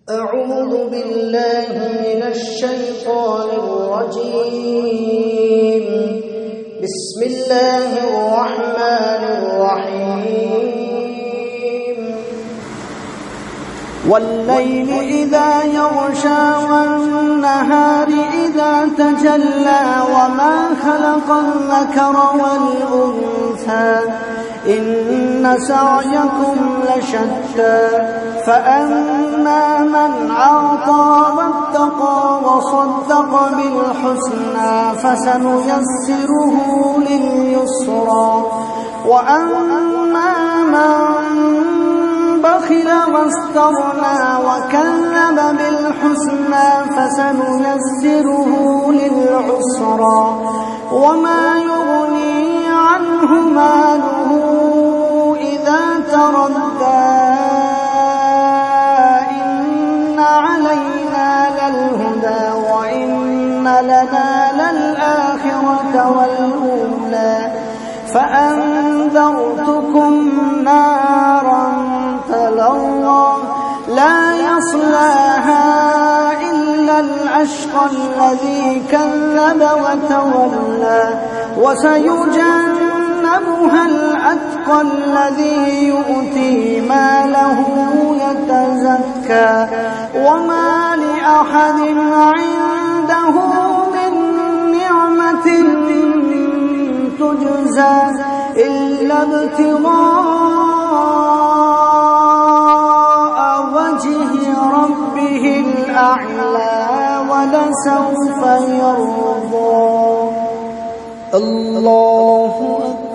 أعوذ بالله من الشيطان الرجيم. بسم الله الرحمن الرحيم. والليل إذا يغشى والنهار إذا تجلى وما خلق الذكر والأنثى إن سعيكم لشتى فأما من أعطى واتقى وصدق بالحسنى فسنيسره لليسرى وأما من بخل واستغنى وكذب بالحسنى فسنيسره للعسرى وما يغني عنه ماله إذا تردى إن علينا للهدى وإن لنا للآخرة والأولى فأنذرتكم نارا تلظى لا يصلاها إلا الأشقى الذي كذب وتولى وسيجنبها الأتقى الذي يؤتي ماله يتزكى وما لأحد عنده من نعمة تجزى إلا ابتغاء وجه ربه الأعلى ولسوف يرضى. الله أكبر.